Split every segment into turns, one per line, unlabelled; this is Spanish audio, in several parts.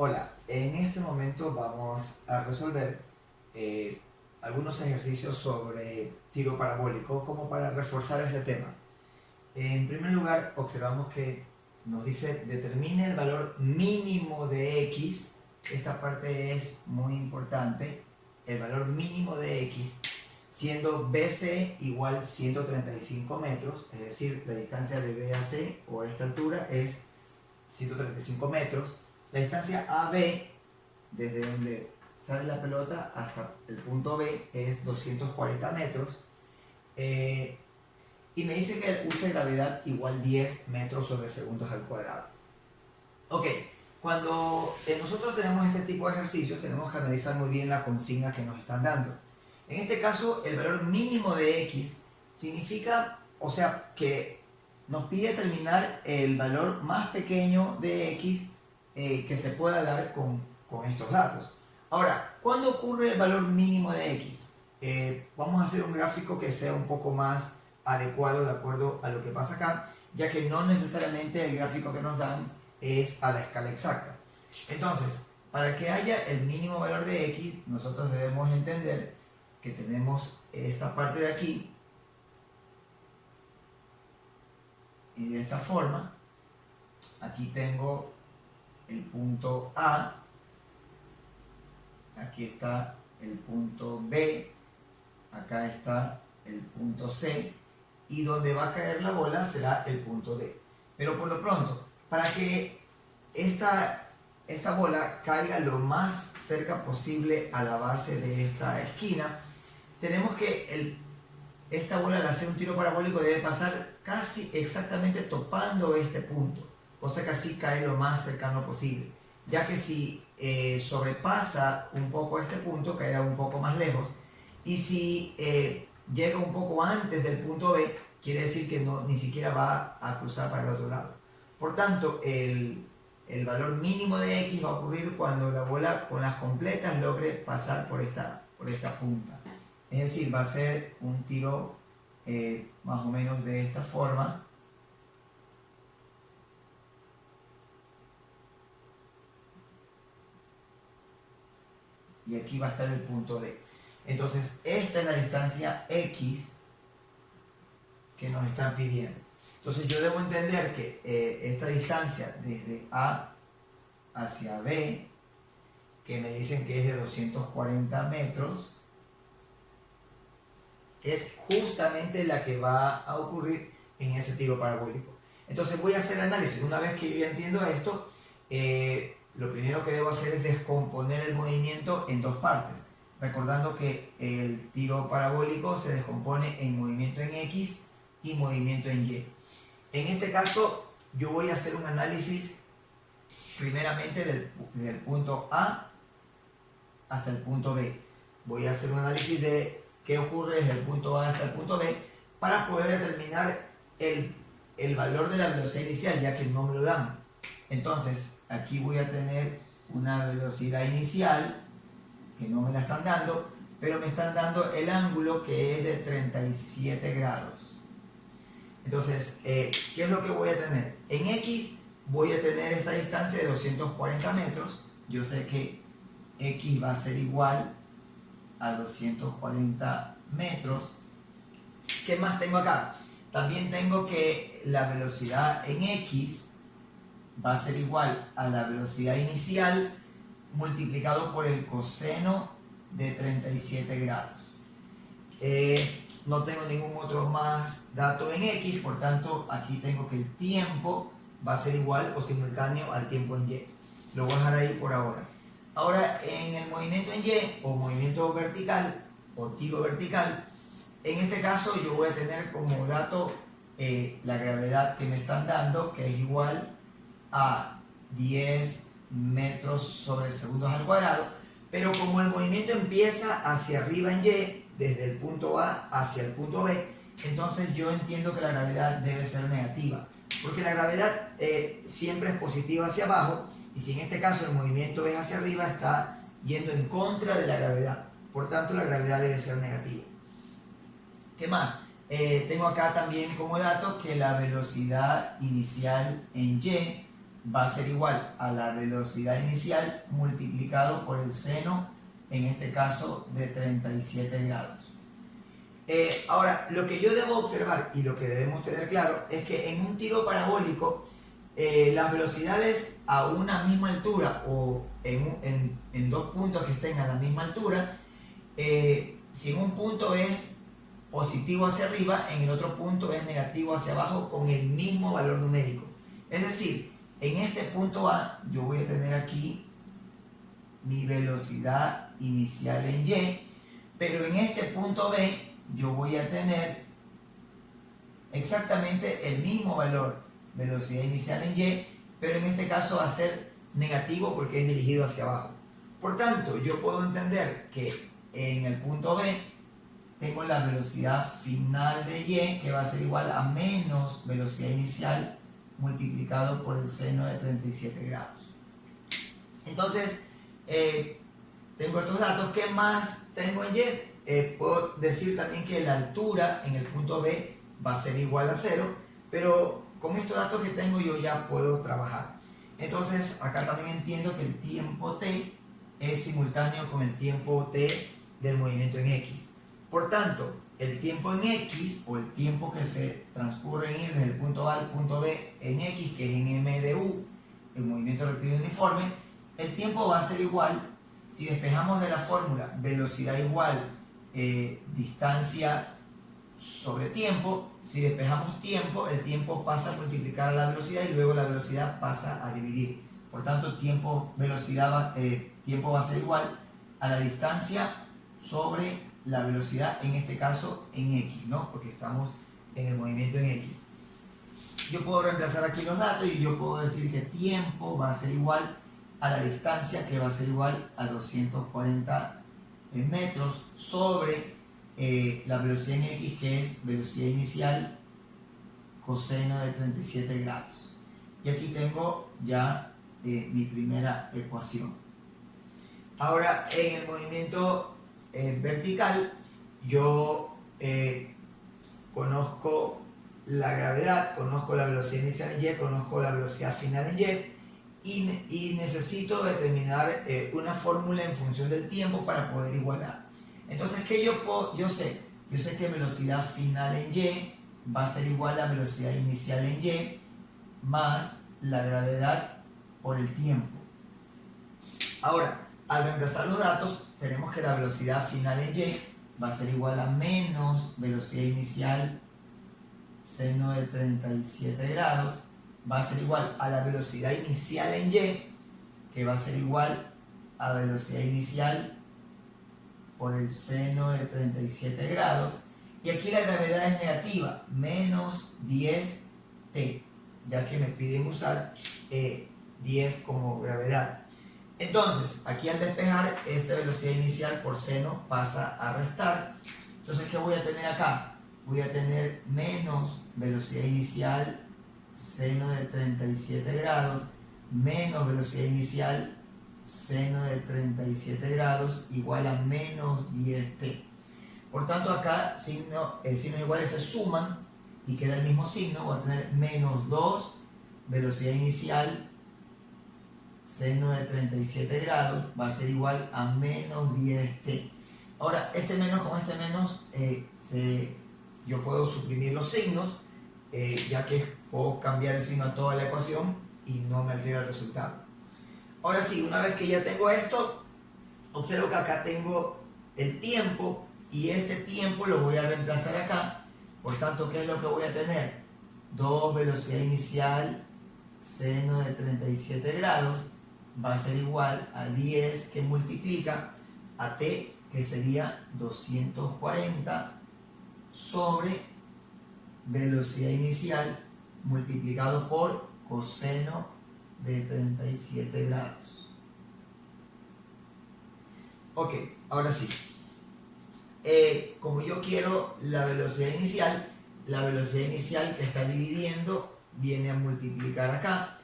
Hola, en este momento vamos a resolver algunos ejercicios sobre tiro parabólico como para reforzar ese tema. En primer lugar, observamos que nos dice determine el valor mínimo de x. Esta parte es muy importante. El valor mínimo de x, siendo BC igual 135 metros, es decir, la distancia de B a C o a esta altura es 135 metros. La distancia AB, desde donde sale la pelota hasta el punto B, es 240 metros. Y me dice que use gravedad igual 10 metros sobre segundos al cuadrado. Ok, cuando nosotros tenemos este tipo de ejercicios, tenemos que analizar muy bien la consigna que nos están dando. En este caso, el valor mínimo de x significa, o sea, que nos pide determinar el valor más pequeño de x que se pueda dar con estos datos. Ahora, ¿cuándo ocurre el valor mínimo de x? Vamos a hacer un gráfico que sea un poco más adecuado de acuerdo a lo que pasa acá, ya que no necesariamente el gráfico que nos dan es a la escala exacta. Entonces, para que haya el mínimo valor de x, nosotros debemos entender que tenemos esta parte de aquí y de esta forma. Aquí tengo el punto A, aquí está el punto B, acá está el punto C, y donde va a caer la bola será el punto D. Pero por lo pronto, para que esta bola caiga lo más cerca posible a la base de esta esquina, tenemos que esta bola, al hacer un tiro parabólico, debe pasar casi exactamente topando este punto, cosa que así cae lo más cercano posible, ya que si sobrepasa un poco este punto, caerá un poco más lejos, y si llega un poco antes del punto B, quiere decir que ni siquiera va a cruzar para el otro lado. Por tanto, el valor mínimo de x va a ocurrir cuando la bola con las completas logre pasar por esta punta. Es decir, va a ser un tiro más o menos de esta forma. Y aquí va a estar el punto D. Entonces, esta es la distancia x que nos están pidiendo. Entonces, yo debo entender que esta distancia desde A hacia B, que me dicen que es de 240 metros, es justamente la que va a ocurrir en ese tiro parabólico. Entonces voy a hacer el análisis. Una vez que yo ya entiendo esto, lo primero que debo hacer es descomponer el movimiento en dos partes. Recordando que el tiro parabólico se descompone en movimiento en X y movimiento en Y. En este caso, yo voy a hacer un análisis primeramente desde el punto A hasta el punto B. Voy a hacer un análisis de qué ocurre desde el punto A hasta el punto B para poder determinar el valor de la velocidad inicial, ya que no me lo dan. Entonces, aquí voy a tener una velocidad inicial que no me la están dando, pero me están dando el ángulo que es de 37 grados. Entonces, ¿qué es lo que voy a tener? En X voy a tener esta distancia de 240 metros. Yo sé que X va a ser igual a 240 metros. ¿Qué más tengo acá? También tengo que la velocidad en X va a ser igual a la velocidad inicial multiplicado por el coseno de 37 grados. No tengo ningún otro más dato en X, por tanto aquí tengo que el tiempo va a ser igual o simultáneo al tiempo en Y. Lo voy a dejar ahí por ahora. Ahora, en el movimiento en Y o movimiento vertical o tiro vertical, en este caso yo voy a tener como dato la gravedad que me están dando, que es igual a 10 metros sobre segundos al cuadrado, pero como el movimiento empieza hacia arriba en Y, desde el punto A hacia el punto B, entonces yo entiendo que la gravedad debe ser negativa, porque la gravedad siempre es positiva hacia abajo, y si en este caso el movimiento es hacia arriba, está yendo en contra de la gravedad, por tanto la gravedad debe ser negativa. ¿Qué más? Tengo acá también como dato que la velocidad inicial en Y va a ser igual a la velocidad inicial multiplicado por el seno, en este caso de 37 grados. Ahora, lo que yo debo observar y lo que debemos tener claro es que en un tiro parabólico las velocidades a una misma altura o en dos puntos que estén a la misma altura, si en un punto es positivo hacia arriba, en el otro punto es negativo hacia abajo con el mismo valor numérico. Es decir, en este punto A yo voy a tener aquí mi velocidad inicial en Y, pero en este punto B yo voy a tener exactamente el mismo valor, velocidad inicial en Y, pero en este caso va a ser negativo porque es dirigido hacia abajo. Por tanto, yo puedo entender que en el punto B tengo la velocidad final de Y, que va a ser igual a menos velocidad inicial multiplicado por el seno de 37 grados. Entonces, tengo estos datos. ¿Qué más tengo en Y? Puedo decir también que la altura en el punto B va a ser igual a 0, pero con estos datos que tengo yo ya puedo trabajar. Entonces, acá también entiendo que el tiempo t es simultáneo con el tiempo t del movimiento en X. Por tanto, el tiempo en X, o el tiempo que se transcurre en ir desde el punto A al punto B en X, que es en m de u, el movimiento rectilíneo uniforme, el tiempo va a ser igual, si despejamos de la fórmula velocidad igual distancia sobre tiempo, si despejamos tiempo, el tiempo pasa a multiplicar a la velocidad y luego la velocidad pasa a dividir. Por tanto, tiempo va a ser igual a la distancia sobre la velocidad, en este caso en X, ¿no? Porque estamos en el movimiento en X. Yo puedo reemplazar aquí los datos y yo puedo decir que tiempo va a ser igual a la distancia, que va a ser igual a 240 metros sobre la velocidad en X, que es velocidad inicial coseno de 37 grados. Y aquí tengo ya mi primera ecuación. Ahora, en el movimiento vertical, yo conozco la gravedad, conozco la velocidad inicial en Y, conozco la velocidad final en Y necesito determinar una fórmula en función del tiempo para poder igualar. Entonces, ¿qué yo sé? Yo sé que velocidad final en Y va a ser igual a velocidad inicial en Y más la gravedad por el tiempo. Ahora, al reemplazar los datos, tenemos que la velocidad final en Y va a ser igual a menos velocidad inicial seno de 37 grados, va a ser igual a la velocidad inicial en Y, que va a ser igual a velocidad inicial por el seno de 37 grados. Y aquí la gravedad es negativa, menos 10t, ya que me piden usar 10 como gravedad. Entonces, aquí al despejar, esta velocidad inicial por seno pasa a restar. Entonces, ¿qué voy a tener acá? Voy a tener menos velocidad inicial seno de 37 grados menos velocidad inicial seno de 37 grados igual a menos 10t. Por tanto, acá signos iguales se suman y queda el mismo signo. Voy a tener menos 2 velocidad inicial seno de 37 grados va a ser igual a menos 10t. Ahora, este menos con este menos, yo puedo suprimir los signos, ya que puedo cambiar el signo a toda la ecuación y no me altera el resultado. Ahora sí, una vez que ya tengo esto, observo que acá tengo el tiempo y este tiempo lo voy a reemplazar acá. Por tanto, ¿qué es lo que voy a tener? 2 velocidad inicial seno de 37 grados va a ser igual a 10 que multiplica a t, que sería 240 sobre velocidad inicial multiplicado por coseno de 37 grados. Ok, ahora sí. Como yo quiero la velocidad inicial que está dividiendo viene a multiplicar acá.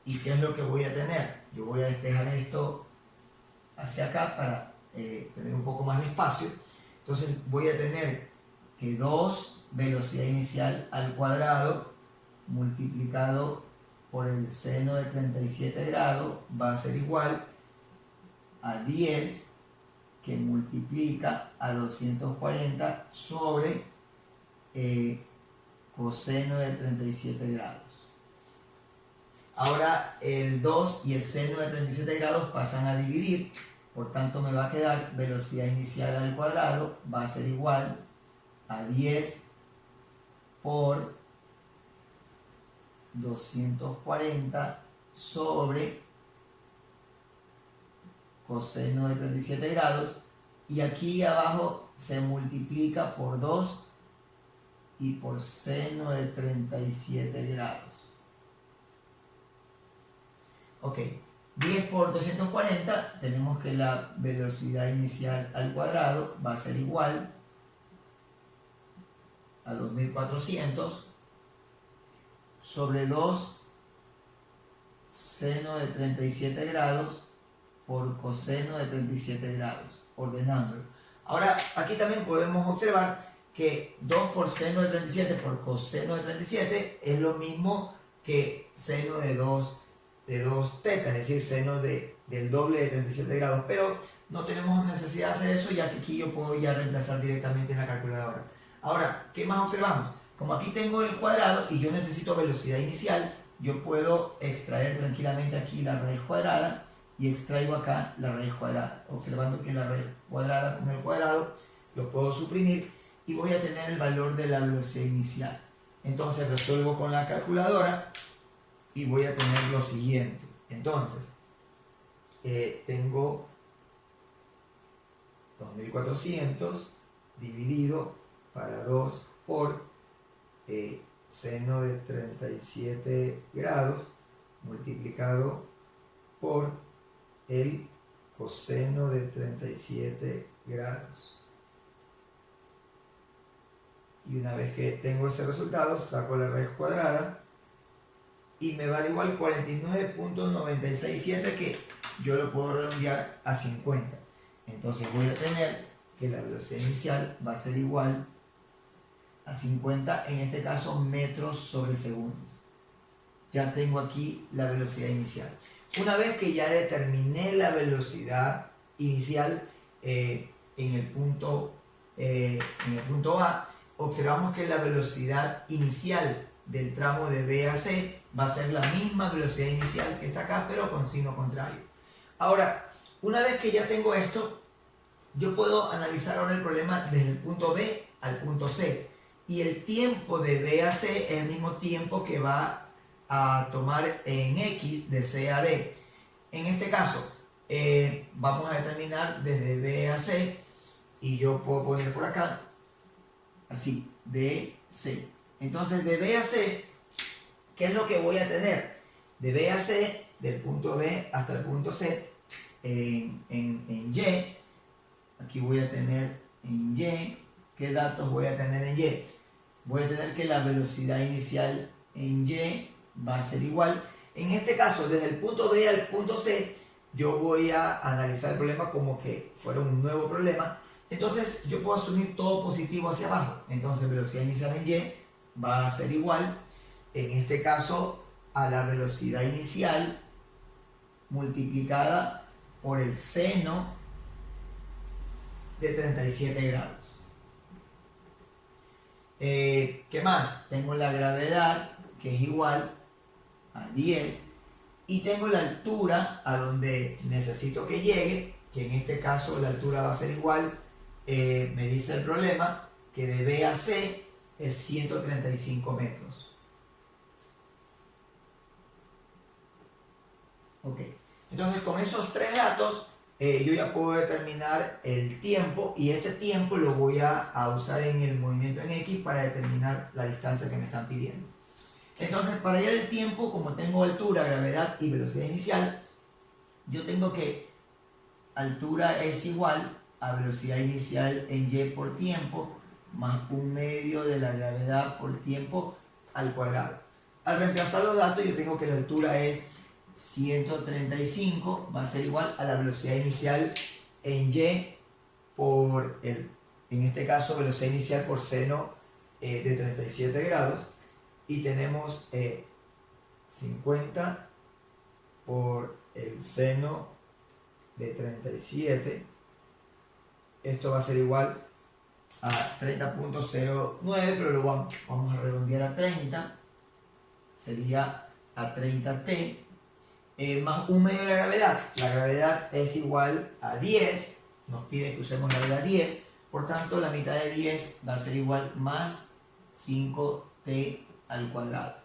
¿Y qué es lo que voy a tener? Yo voy a despejar esto hacia acá para tener un poco más de espacio. Entonces voy a tener que 2 velocidad inicial al cuadrado multiplicado por el seno de 37 grados va a ser igual a 10 que multiplica a 240 sobre coseno de 37 grados. Ahora el 2 y el seno de 37 grados pasan a dividir, por tanto me va a quedar velocidad inicial al cuadrado va a ser igual a 10 por 240 sobre coseno de 37 grados, y aquí abajo se multiplica por 2 y por seno de 37 grados. Ok, 10 por 240, tenemos que la velocidad inicial al cuadrado va a ser igual a 2400 sobre 2 seno de 37 grados por coseno de 37 grados, ordenándolo. Ahora, aquí también podemos observar que 2 por seno de 37 por coseno de 37 es lo mismo que seno de 2 tetas, es decir, seno del doble de 37 grados, pero no tenemos necesidad de hacer eso, ya que aquí yo puedo ya reemplazar directamente en la calculadora. Ahora, ¿qué más observamos? Como aquí tengo el cuadrado y yo necesito velocidad inicial, yo puedo extraer tranquilamente aquí la raíz cuadrada y extraigo acá la raíz cuadrada, observando que la raíz cuadrada con el cuadrado lo puedo suprimir y voy a tener el valor de la velocidad inicial. Entonces resuelvo con la calculadora y voy a tener lo siguiente. Entonces, tengo 2400 dividido para 2 por seno de 37 grados multiplicado por el coseno de 37 grados. Y una vez que tengo ese resultado, saco la raíz cuadrada y me va igual 49.967, que yo lo puedo redondear a 50. Entonces voy a tener que la velocidad inicial va a ser igual a 50, en este caso metros sobre segundo. Ya tengo aquí la velocidad inicial. Una vez que ya determiné la velocidad inicial en el punto A, observamos que la velocidad inicial del tramo de B a C va a ser la misma velocidad inicial que está acá, pero con signo contrario. Ahora, una vez que ya tengo esto, yo puedo analizar ahora el problema desde el punto B al punto C. Y el tiempo de B a C es el mismo tiempo que va a tomar en X de C a D. En este caso, vamos a determinar desde B a C, y yo puedo poner por acá, así, B, C. Entonces, de B a C, ¿qué es lo que voy a tener? De B a C, del punto B hasta el punto C, en Y, aquí voy a tener en Y, ¿qué datos voy a tener en Y? Voy a tener que la velocidad inicial en Y va a ser igual. En este caso, desde el punto B al punto C, yo voy a analizar el problema como que fuera un nuevo problema. Entonces, yo puedo asumir todo positivo hacia abajo. Entonces, velocidad inicial en Y va a ser igual, en este caso, a la velocidad inicial multiplicada por el seno de 37 grados. ¿Qué más? Tengo la gravedad, que es igual a 10, y tengo la altura a donde necesito que llegue, que en este caso la altura va a ser igual, me dice el problema, que de B a C es 135 metros. Ok, entonces con esos tres datos yo ya puedo determinar el tiempo, y ese tiempo lo voy a usar en el movimiento en X para determinar la distancia que me están pidiendo. Entonces, para hallar el tiempo, como tengo altura, gravedad y velocidad inicial, yo tengo que altura es igual a velocidad inicial en Y por tiempo más 1/2 de la gravedad por tiempo al cuadrado. Al reemplazar los datos, yo tengo que la altura es 135, va a ser igual a la velocidad inicial en Y por en este caso, velocidad inicial por seno de 37 grados. Y tenemos 50 por el seno de 37. Esto va a ser igual a 30.09, pero lo vamos a redondear a 30. Sería a 30t. Más 1 medio de la gravedad. La gravedad es igual a 10. Nos pide que usemos la gravedad 10. Por tanto, la mitad de 10 va a ser igual más 5t al cuadrado.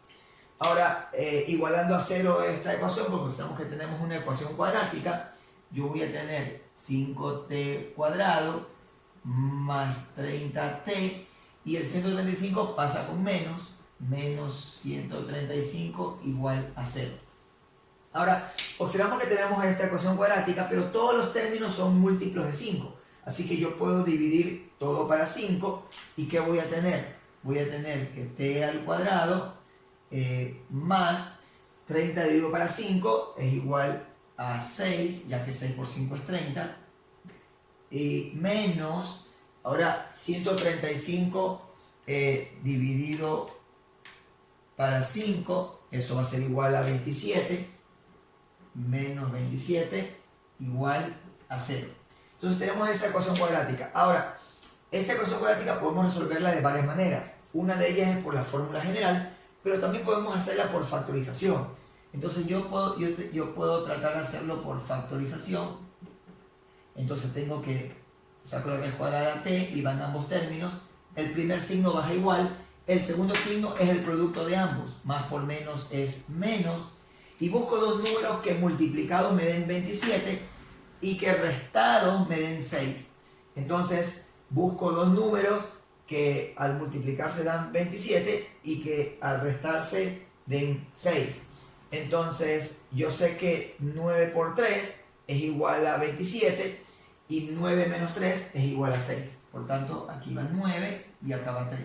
Ahora, igualando a 0 esta ecuación, porque sabemos que tenemos una ecuación cuadrática, yo voy a tener 5t cuadrado más 30t, y el 135 pasa con menos 135 igual a 0. Ahora, observamos que tenemos esta ecuación cuadrática, pero todos los términos son múltiplos de 5. Así que yo puedo dividir todo para 5. ¿Y qué voy a tener? Voy a tener que t al cuadrado más 30 dividido para 5 es igual a 6, ya que 6 por 5 es 30. Y menos, ahora 135 dividido para 5, eso va a ser igual a 27. Menos 27 igual a 0. Entonces tenemos esa ecuación cuadrática. Ahora, esta ecuación cuadrática podemos resolverla de varias maneras. Una de ellas es por la fórmula general, pero también podemos hacerla por factorización. Entonces yo puedo tratar de hacerlo por factorización. Entonces tengo que sacar la raíz cuadrada de t y van ambos términos. El primer signo baja igual. El segundo signo es el producto de ambos. Más por menos es menos. Y busco dos números que multiplicados me den 27 y que restados me den 6. Entonces busco dos números que al multiplicarse dan 27 y que al restarse den 6. Entonces yo sé que 9 por 3 es igual a 27 y 9 menos 3 es igual a 6. Por tanto, aquí va 9 y acá va 3.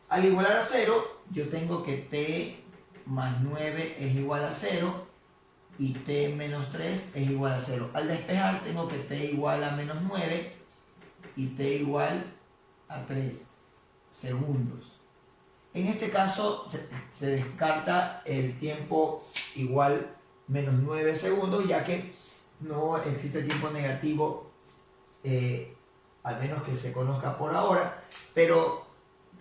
Al igualar a 0, yo tengo que t más 9 es igual a 0 y t menos 3 es igual a 0. Al despejar tengo que t igual a menos 9 y t igual a 3 segundos. En este caso se descarta el tiempo igual menos 9 segundos, ya que no existe tiempo negativo, al menos que se conozca por ahora, pero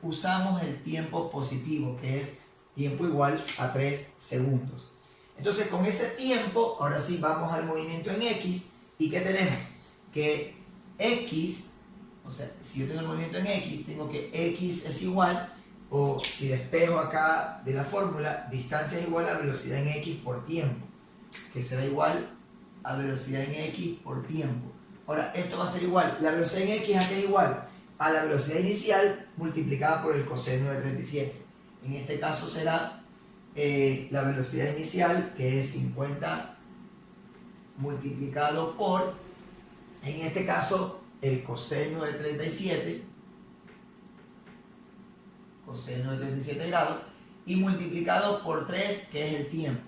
usamos el tiempo positivo, que es tiempo igual a 3 segundos. Entonces con ese tiempo, ahora sí vamos al movimiento en X. ¿Y qué tenemos? Que X, o sea, si yo tengo el movimiento en X, tengo que X es igual, o si despejo acá de la fórmula, distancia es igual a velocidad en X por tiempo, que será igual a velocidad en X por tiempo. Ahora, esto va a ser igual, la velocidad en X ¿a qué es igual? A la velocidad inicial multiplicada por el coseno de 37. En este caso será la velocidad inicial, que es 50 multiplicado por, en este caso, el coseno de 37, coseno de 37 grados, y multiplicado por 3, que es el tiempo.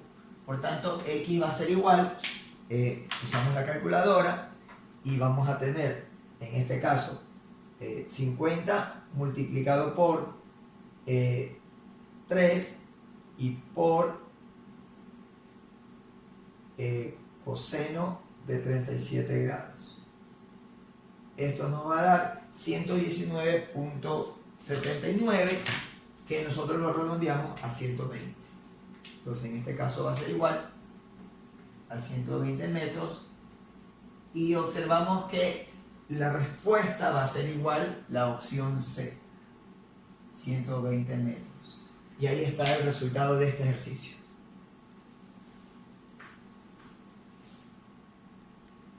Por tanto, X va a ser igual, usamos la calculadora, y vamos a tener, en este caso, 50 multiplicado por 3 y por coseno de 37 grados. Esto nos va a dar 119.79, que nosotros lo redondeamos a 120. Entonces en este caso va a ser igual a 120 metros, y observamos que la respuesta va a ser igual la opción C, 120 metros. Y ahí está el resultado de este ejercicio.